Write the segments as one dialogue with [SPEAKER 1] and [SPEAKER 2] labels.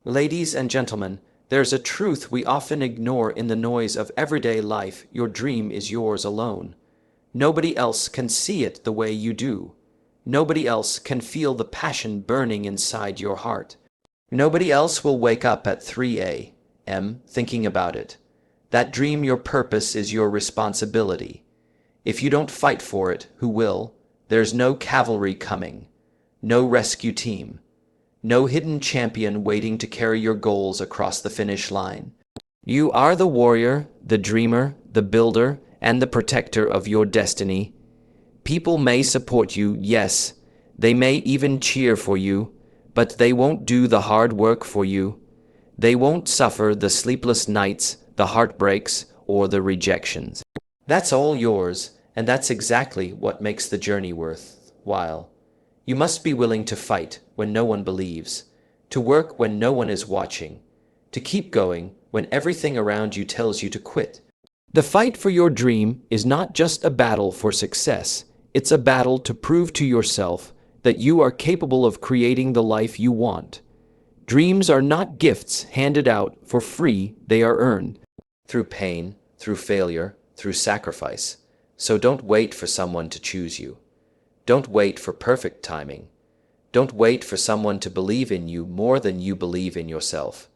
[SPEAKER 1] Ladies and gentlemen, there's a truth we often ignore in the noise of everyday life. Your dream is yours alone. Nobody else can see it the way you do. Nobody else can feel the passion burning inside your heart. Nobody else will wake up at 3 a.m. thinking about it. That dream, your purpose, is your responsibility. If you don't fight for it, who will? There's no cavalry coming, no rescue team, no hidden champion waiting to carry your goals across the finish line. You are the warrior, the dreamer, the builder, and the protector of your destiny. People may support you, yes, they may even cheer for you, but they won't do the hard work for you. They won't suffer the sleepless nights, the heartbreaks, or the rejections. That's all yours, and that's exactly what makes the journey worthwhile. You must be willing to fight when no one believes, to work when no one is watching, to keep going when everything around you tells you to quit. The fight for your dream is not just a battle for success, it's a battle to prove to yourself that you are capable of creating the life you want. Dreams are not gifts handed out for free, they are earned through pain, through failure, through sacrifice. So don't wait for someone to choose you. Don't wait for perfect timing. Don't wait for someone to believe in you more than you believe in yourself.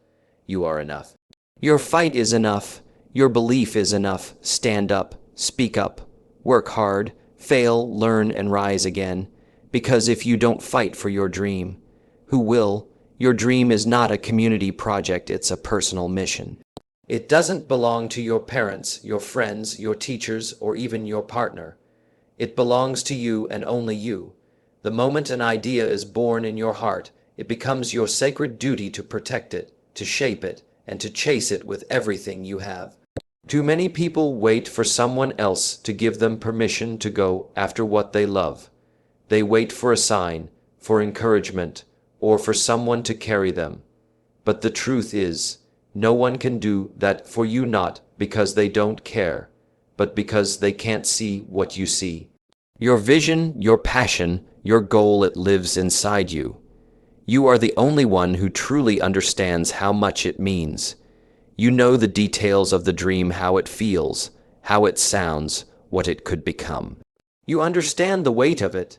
[SPEAKER 1] You are enough. Your fight is enough. Your belief is enough. Stand up, speak up, work hard, fail, learn, and rise again. Because if you don't fight for your dream, who will? Your dream is not a community project, it's a personal mission. It doesn't belong to your parents, your friends, your teachers, or even your partner. It belongs to you and only you. The moment an idea is born in your heart, it becomes your sacred duty to protect it, to shape it, and to chase it with everything you have. Too many people wait for someone else to give them permission to go after what they love. They wait for a sign, for encouragement, or for someone to carry them. But the truth is, no one can do that for you, not because they don't care, but because they can't see what you see. Your vision, your passion, your goal, it lives inside you. You are the only one who truly understands how much it means. You know the details of the dream, how it feels, how it sounds, what it could become. You understand the weight of it,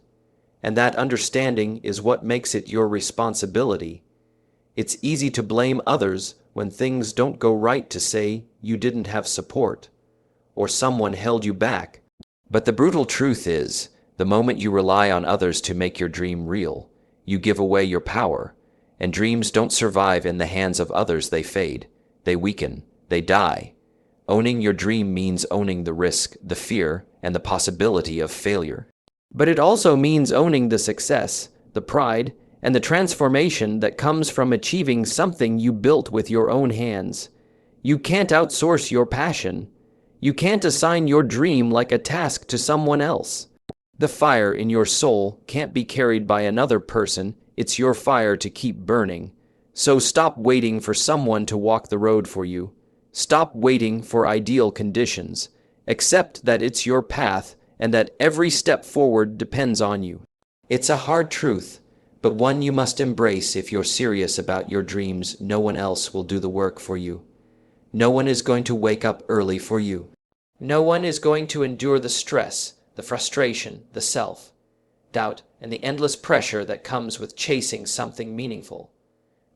[SPEAKER 1] and that understanding is what makes it your responsibility. It's easy to blame others when things don't go right, to say you didn't have support, or someone held you back. But the brutal truth is, the moment you rely on others to make your dream real, you give away your power, and dreams don't survive in the hands of others. They fade, they weaken, they die. Owning your dream means owning the risk, the fear, and the possibility of failure. But it also means owning the success, the pride, and the transformation that comes from achieving something you built with your own hands. You can't outsource your passion. You can't assign your dream like a task to someone else. The fire in your soul can't be carried by another person. It's your fire to keep burning. So stop waiting for someone to walk the road for you. Stop waiting for ideal conditions. Accept that it's your path and that every step forward depends on you. It's a hard truth, but one you must embrace if you're serious about your dreams. No one else will do the work for you. No one is going to wake up early for you. No one is going to endure the stress, the frustration, the self-doubt, and the endless pressure that comes with chasing something meaningful.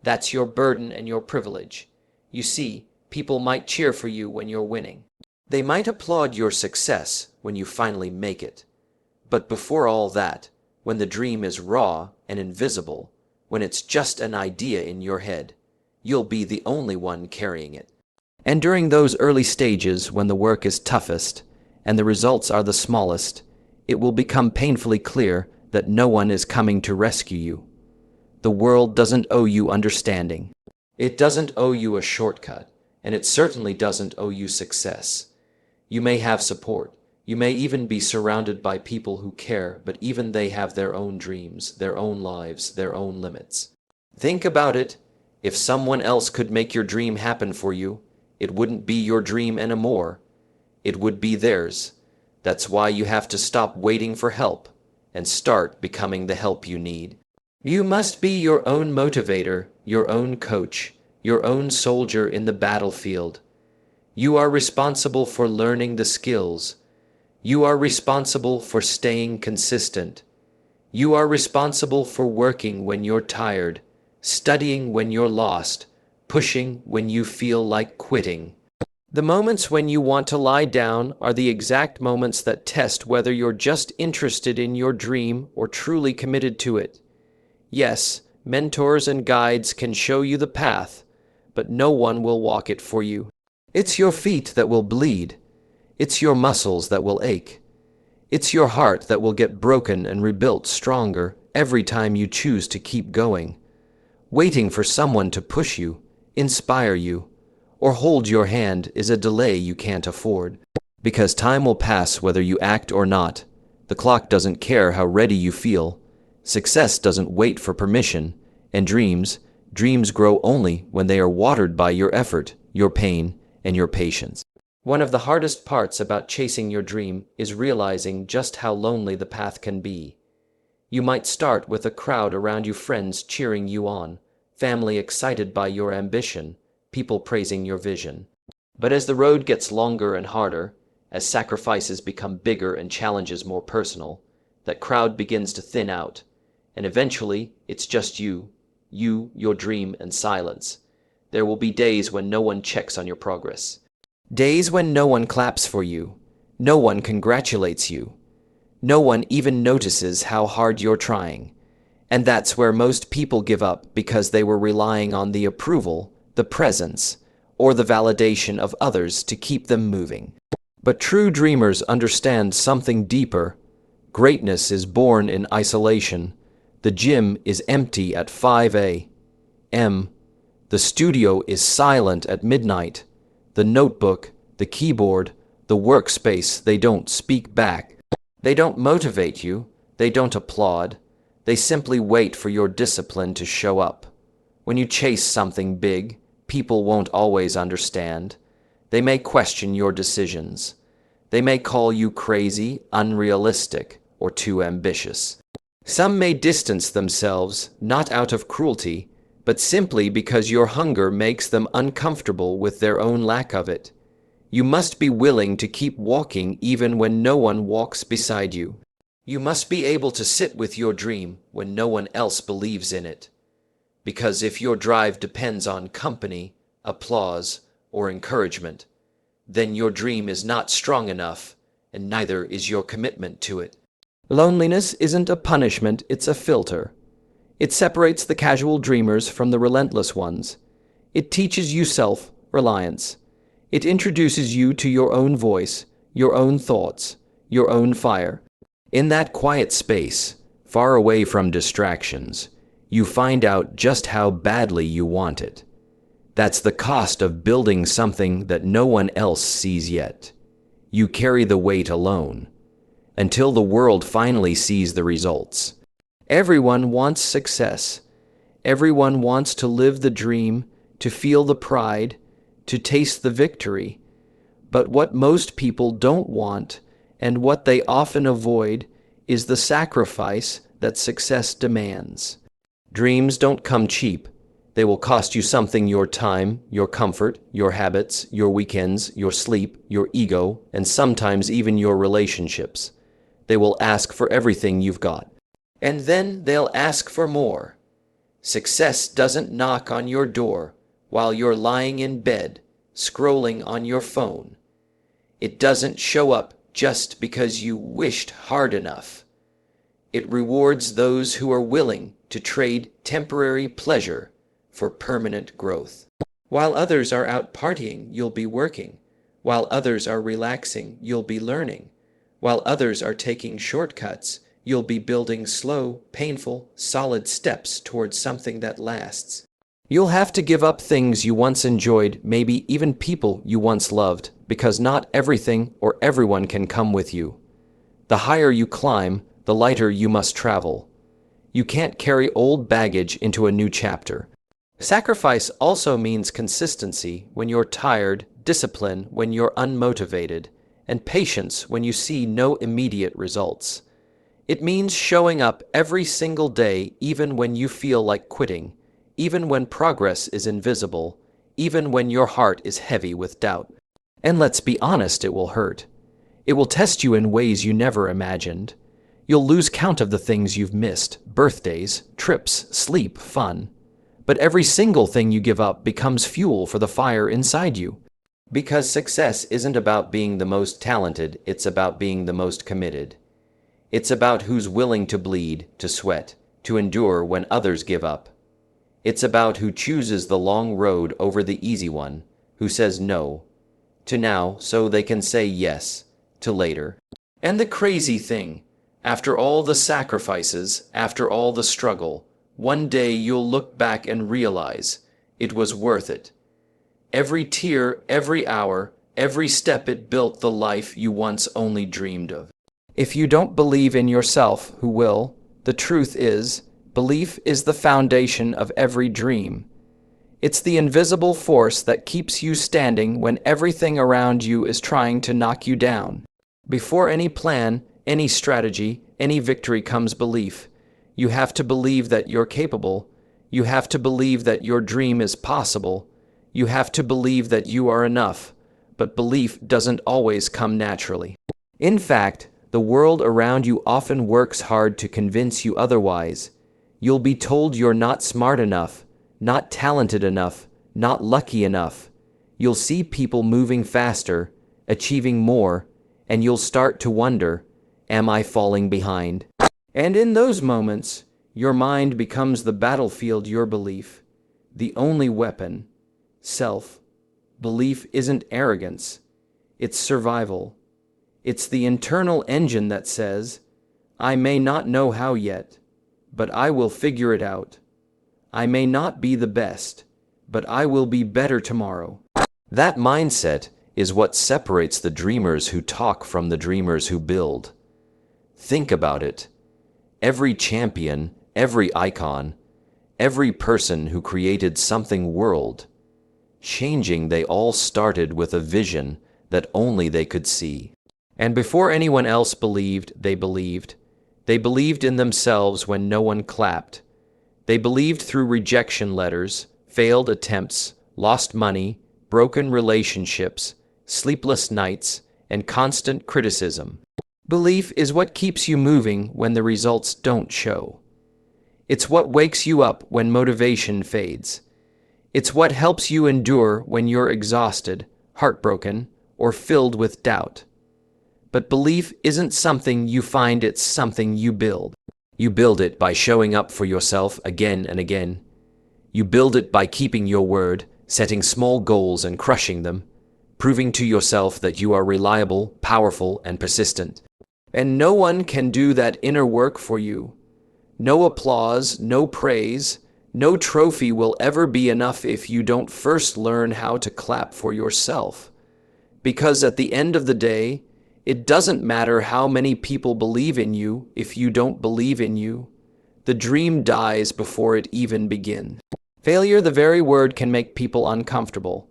[SPEAKER 1] That's your burden and your privilege. You see, people might cheer for you when you're winning. They might applaud your success when you finally make it. But before all that, when the dream is raw and invisible, when it's just an idea in your head, you'll be the only one carrying it. And during those early stages, when the work is toughest and the results are the smallest, it will become painfully clear that no one is coming to rescue you. The world doesn't owe you understanding. It doesn't owe you a shortcut, and it certainly doesn't owe you success. You may have support. You may even be surrounded by people who care, but even they have their own dreams, their own lives, their own limits. Think about it. If someone else could make your dream happen for you, it wouldn't be your dream anymore. It would be theirs. That's why you have to stop waiting for help and start becoming the help you need. You must be your own motivator, your own coach, your own soldier in the battlefield. You are responsible for learning the skills. You are responsible for staying consistent. You are responsible for working when you're tired, studying when you're lost, pushing when you feel like quitting. The moments when you want to lie down are the exact moments that test whether you're just interested in your dream or truly committed to it. Yes, mentors and guides can show you the path, but no one will walk it for you. It's your feet that will bleed. It's your muscles that will ache. It's your heart that will get broken and rebuilt stronger every time you choose to keep going. Waiting for someone to push you, inspire you, or hold your hand is a delay you can't afford. Because time will pass whether you act or not. The clock doesn't care how ready you feel. Success doesn't wait for permission. And dreams grow only when they are watered by your effort, your pain, and your patience. One of the hardest parts about chasing your dream is realizing just how lonely the path can be. You might start with a crowd around you, friends cheering you on, family excited by your ambition, people praising your vision. But as the road gets longer and harder, as sacrifices become bigger and challenges more personal, that crowd begins to thin out, and eventually it's just you, your dream, and silence. There will be days when no one checks on your progress. Days when no one claps for you, no one congratulates you, no one even notices how hard you're trying. And that's where most people give up because they were relying on the approval, the presence, or the validation of others to keep them moving. But true dreamers understand something deeper. Greatness is born in isolation. The gym is empty at 5 a.m. The studio is silent at midnight. The notebook, the keyboard, the workspace, they don't speak back. They don't motivate you. They don't applaud. They simply wait for your discipline to show up. When you chase something big, people won't always understand. They may question your decisions. They may call you crazy, unrealistic, or too ambitious. Some may distance themselves, not out of cruelty, but simply because your hunger makes them uncomfortable with their own lack of it. You must be willing to keep walking even when no one walks beside you. You must be able to sit with your dream when no one else believes in it. Because if your drive depends on company, applause, or encouragement, then your dream is not strong enough, and neither is your commitment to it. Loneliness isn't a punishment, it's a filter. It separates the casual dreamers from the relentless ones. It teaches you self-reliance. It introduces you to your own voice, your own thoughts, your own fire. In that quiet space, far away from distractions, you find out just how badly you want it. That's the cost of building something that no one else sees yet. You carry the weight alone, until the world finally sees the results. Everyone wants success. Everyone wants to live the dream, to feel the pride, to taste the victory. But what most people don't want, and what they often avoid, is the sacrifice that success demands. Dreams don't come cheap. They will cost you something: your time, your comfort, your habits, your weekends, your sleep, your ego, and sometimes even your relationships. They will ask for everything you've got. And then they'll ask for more. Success doesn't knock on your door while you're lying in bed, scrolling on your phone. It doesn't show up just because you wished hard enough. It rewards those who are willing to trade temporary pleasure for permanent growth. While others are out partying, you'll be working. While others are relaxing, you'll be learning. While others are taking shortcuts, you'll be building slow, painful, solid steps towards something that lasts. You'll have to give up things you once enjoyed, maybe even people you once loved, because not everything or everyone can come with you. The higher you climb, the lighter you must travel. You can't carry old baggage into a new chapter. Sacrifice also means consistency when you're tired, discipline when you're unmotivated, and patience when you see no immediate results. It means showing up every single day even when you feel like quitting, even when progress is invisible, even when your heart is heavy with doubt. And let's be honest, it will hurt. It will test you in ways you never imagined. You'll lose count of the things you've missed: birthdays, trips, sleep, fun. But every single thing you give up becomes fuel for the fire inside you. Because success isn't about being the most talented, it's about being the most committed. It's about who's willing to bleed, to sweat, to endure when others give up. It's about who chooses the long road over the easy one, who says no to now so they can say yes to later. And the crazy thing, after all the sacrifices, after all the struggle, one day you'll look back and realize it was worth it. Every tear, every hour, every step, it built the life you once only dreamed of. If you don't believe in yourself, who will? The truth is, belief is the foundation of every dream. It's the invisible force that keeps you standing when everything around you is trying to knock you down. Before any plan, any strategy, any victory comes belief. You have to believe that you're capable. You have to believe that your dream is possible. You have to believe that you are enough. But belief doesn't always come naturally. In fact, the world around you often works hard to convince you otherwise. You'll be told you're not smart enough, not talented enough, not lucky enough. You'll see people moving faster, achieving more, and you'll start to wonder, am I falling behind? And in those moments, your mind becomes the battlefield, your belief, the only weapon. Self-belief isn't arrogance, it's survival. It's the internal engine that says, I may not know how yet, but I will figure it out. I may not be the best, but I will be better tomorrow. That mindset is what separates the dreamers who talk from the dreamers who build. Think about it. Every champion, every icon, every person who created something world-changing, they all started with a vision that only they could see. And before anyone else believed, they believed. They believed in themselves when no one clapped. They believed through rejection letters, failed attempts, lost money, broken relationships, sleepless nights, and constant criticism. Belief is what keeps you moving when the results don't show. It's what wakes you up when motivation fades. It's what helps you endure when you're exhausted, heartbroken, or filled with doubt. But belief isn't something you find, it's something you build. You build it by showing up for yourself again and again. You build it by keeping your word, setting small goals and crushing them, proving to yourself that you are reliable, powerful, and persistent. And no one can do that inner work for you. No applause, no praise, no trophy will ever be enough if you don't first learn how to clap for yourself. Because at the end of the day, it doesn't matter how many people believe in you if you don't believe in you. The dream dies before it even begins. Failure, the very word, can make people uncomfortable.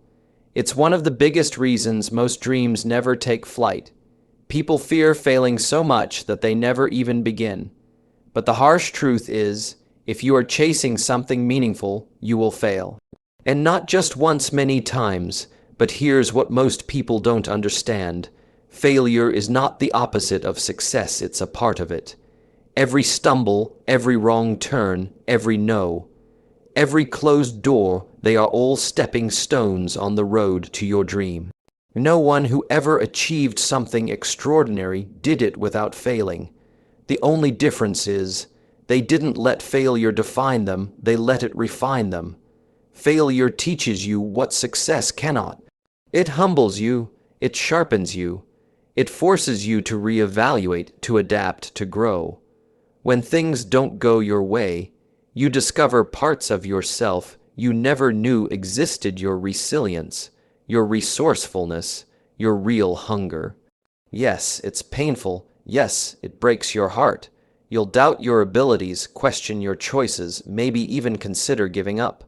[SPEAKER 1] It's one of the biggest reasons most dreams never take flight. People fear failing so much that they never even begin. But the harsh truth is, if you are chasing something meaningful, you will fail. And not just once, many times, but here's what most people don't understand. Failure is not the opposite of success, it's a part of it. Every stumble, every wrong turn, every no, every closed door, they are all stepping stones on the road to your dream. No one who ever achieved something extraordinary did it without failing. The only difference is, they didn't let failure define them, they let it refine them. Failure teaches you what success cannot. It humbles you, it sharpens you. It forces you to reevaluate, to adapt, to grow. When things don't go your way, you discover parts of yourself you never knew existed: your resilience, your resourcefulness, your real hunger. Yes, it's painful. Yes, it breaks your heart. You'll doubt your abilities, question your choices, maybe even consider giving up.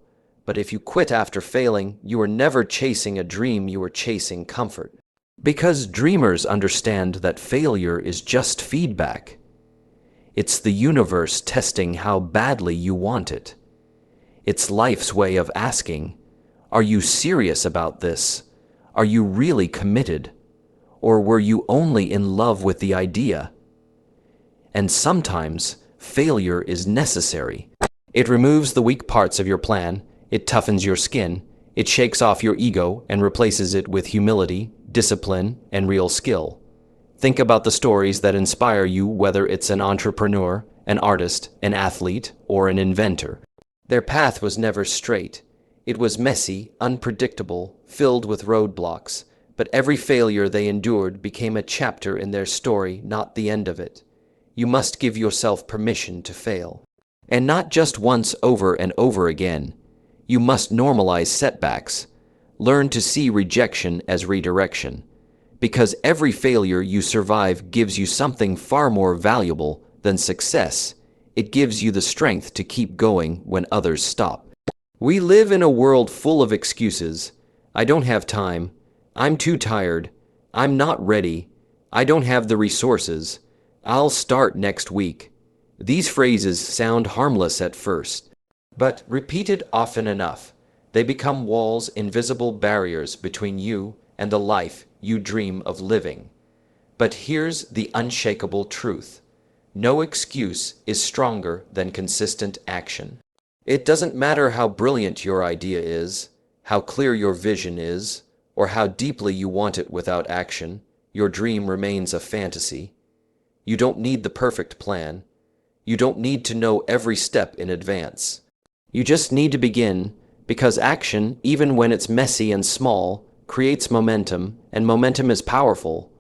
[SPEAKER 1] But if you quit after failing, you were never chasing a dream, you were chasing comfort. Because dreamers understand that failure is just feedback. It's the universe testing how badly you want it. It's life's way of asking, are you serious about this? Are you really committed? Or were you only in love with the idea? And sometimes, failure is necessary. It removes the weak parts of your plan, it toughens your skin, it shakes off your ego and replaces it with humility, discipline, and real skill. Think about the stories that inspire you, whether it's an entrepreneur, an artist, an athlete, or an inventor. Their path was never straight. It was messy, unpredictable, filled with roadblocks, but every failure they endured became a chapter in their story, not the end of it. You must give yourself permission to fail. And not just once over and over again. You must normalize setbacks. Learn to see rejection as redirection. Because every failure you survive gives you something far more valuable than success. It gives you the strength to keep going when others stop. We live in a world full of excuses. I don't have time. I'm too tired. I'm not ready. I don't have the resources. I'll start next week. These phrases sound harmless at first, but repeated often enough, they become walls, invisible barriers between you and the life you dream of living. But here's the unshakable truth. No excuse is stronger than consistent action. It doesn't matter how brilliant your idea is, how clear your vision is, or how deeply you want it. Without action, your dream remains a fantasy. You don't need the perfect plan. You don't need to know every step in advance. You just need to begin, because action, even when it's messy and small, creates momentum, and momentum is powerful.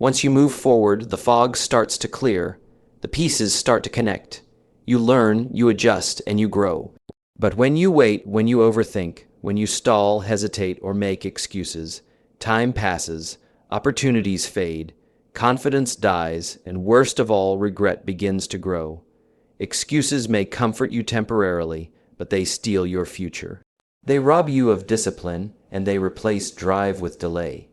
[SPEAKER 1] Once you move forward, the fog starts to clear. The pieces start to connect. You learn, you adjust, and you grow. But when you wait, when you overthink, when you stall, hesitate, or make excuses, time passes, opportunities fade, confidence dies, and worst of all, regret begins to grow. Excuses may comfort you temporarily, but they steal your future. They rob you of discipline, and they replace drive with delay.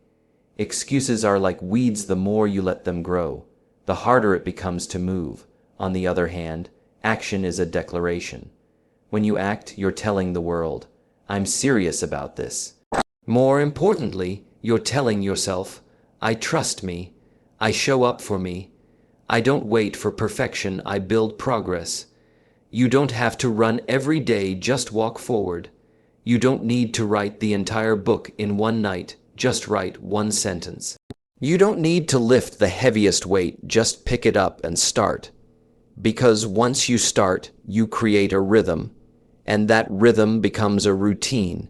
[SPEAKER 1] Excuses are like weeds. The more you let them grow, the harder it becomes to move. On the other hand, action is a declaration. When you act, you're telling the world, I'm serious about this. More importantly, you're telling yourself, I trust me. I show up for me. I don't wait for perfection, I build progress. You don't have to run every day, just walk forward. You don't need to write the entire book in one night, just write one sentence. You don't need to lift the heaviest weight, just pick it up and start. Because once you start, you create a rhythm, and that rhythm becomes a routine,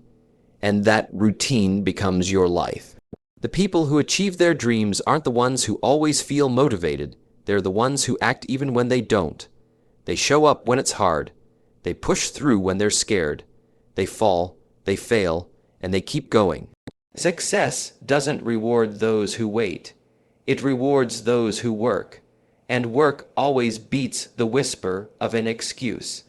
[SPEAKER 1] and that routine becomes your life. The people who achieve their dreams aren't the ones who always feel motivated. They're the ones who act even when they don't. They show up when it's hard. They push through when they're scared. They fall, they fail, and they keep going. Success doesn't reward those who wait. It rewards those who work. And work always beats the whisper of an excuse.